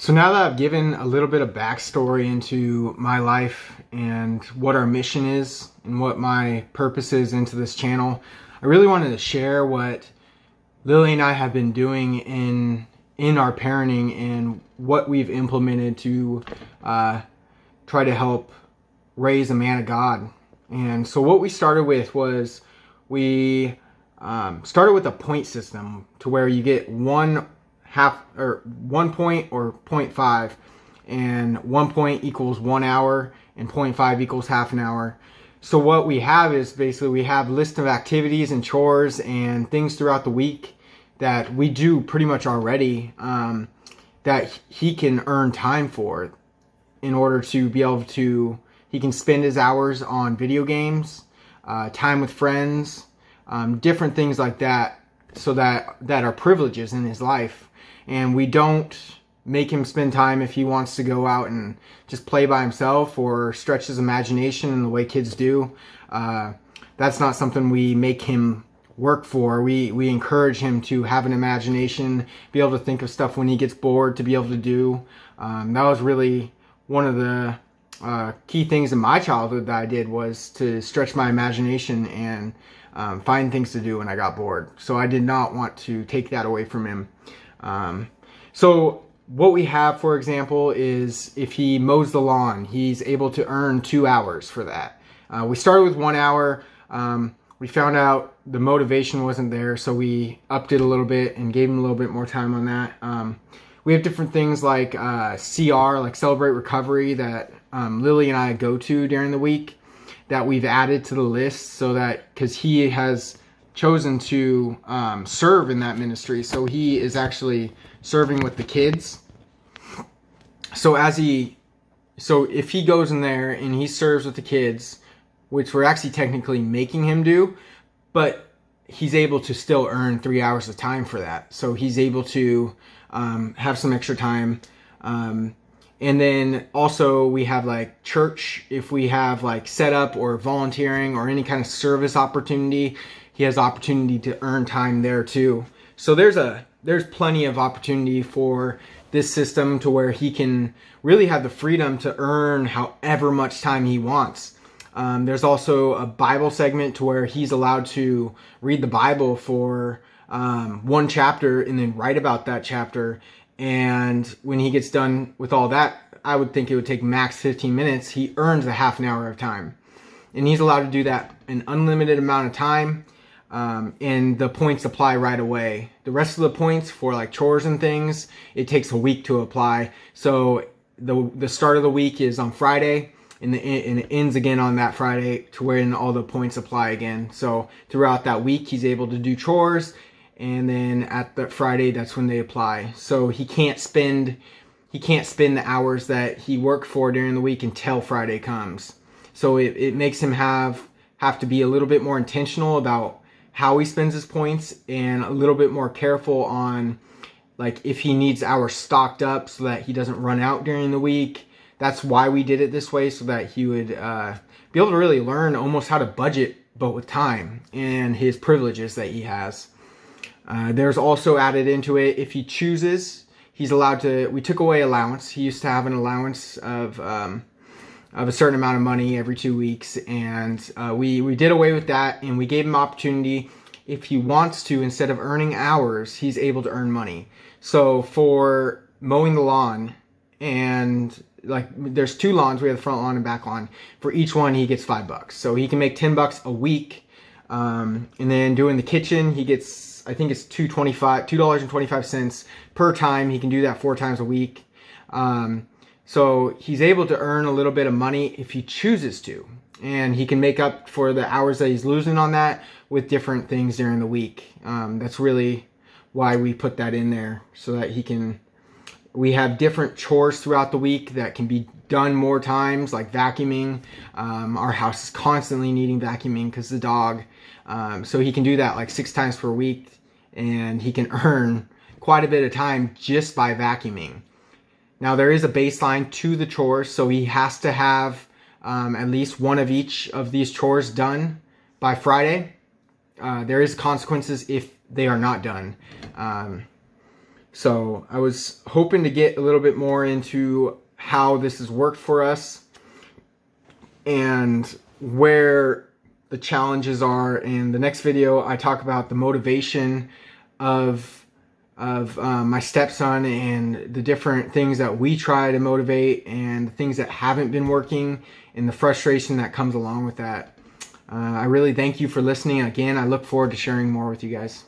So now that I've given a little bit of backstory into my life and what our mission is and what my purpose is into this channel, I really wanted to share what Lily and I have been doing in our parenting and what we've implemented to try to help raise a man of God. And so what we started with was we started with a point system to where you get 1 point or 0.5, and 1 point equals 1 hour and 0.5 equals half an hour. So what we have is basically we have a list of activities and chores and things throughout the week that we do pretty much already, that he can earn time for in order to be able to, he can spend his hours on video games, time with friends, different things like that, so that are privileges in his life. And we don't make him spend time if he wants to go out and just play by himself or stretch his imagination in the way kids do. That's not something we make him work for. We encourage him to have an imagination, be able to think of stuff when he gets bored to be able to do. That was really one of the key things in my childhood that I did, was to stretch my imagination and find things to do when I got bored. So I did not want to take that away from him. So what we have, for example, is if he mows the lawn, he's able to earn 2 hours for that. We started with 1 hour. We found out the motivation wasn't there, so we upped it a little bit and gave him a little bit more time on that. We have different things like CR, like Celebrate Recovery, that Lily and I go to during the week, that we've added to the list, so that, because he has chosen to serve in that ministry, so he is actually serving with the kids. So if he goes in there and he serves with the kids, which we're actually technically making him do, but he's able to still earn 3 hours of time for that. So he's able to have some extra time. And then also we have like church. If we have like setup or volunteering or any kind of service opportunity, he has opportunity to earn time there too. So there's plenty of opportunity for this system to where he can really have the freedom to earn however much time he wants. There's also a Bible segment to where he's allowed to read the Bible for 1 chapter and then write about that chapter. And when he gets done with all that, I would think it would take max 15 minutes. He earns a half an hour of time. And he's allowed to do that an unlimited amount of time. And the points apply right away. The rest of the points for like chores and things, it takes a week to apply. So the start of the week is on Friday, and it ends again on that Friday, to where all the points apply again. So throughout that week, he's able to do chores, and then at the Friday, that's when they apply. So he can't spend the hours that he worked for during the week until Friday comes. So it makes him have to be a little bit more intentional about how he spends his points, and a little bit more careful on like if he needs hours stocked up so that he doesn't run out during the week. That's why we did it this way, so that he would be able to really learn almost how to budget, but with time and his privileges that he has. There's also added into it, if he chooses, he's allowed to, we took away allowance. He used to have an allowance of a certain amount of money every 2 weeks, and we did away with that, and we gave him opportunity. If he wants to, instead of earning hours, he's able to earn money. So for mowing the lawn, and like there's 2 lawns, we have the front lawn and back lawn. For each one, he gets $5. So he can make $10 a week. And then doing the kitchen, he gets, I think it's $2.25 per time. He can do that 4 times a week. So he's able to earn a little bit of money if he chooses to. And he can make up for the hours that he's losing on that with different things during the week. That's really why we put that in there, so that we have different chores throughout the week that can be done more times, like vacuuming. Our house is constantly needing vacuuming because the dog. So he can do that like 6 times per week, and he can earn quite a bit of time just by vacuuming. Now there is a baseline to the chores, so he has to have at least one of each of these chores done by Friday. There is consequences if they are not done. So I was hoping to get a little bit more into how this has worked for us and where the challenges are. In the next video, I talk about the motivation of my stepson and the different things that we try to motivate and the things that haven't been working and the frustration that comes along with that. I really thank you for listening. Again, I look forward to sharing more with you guys.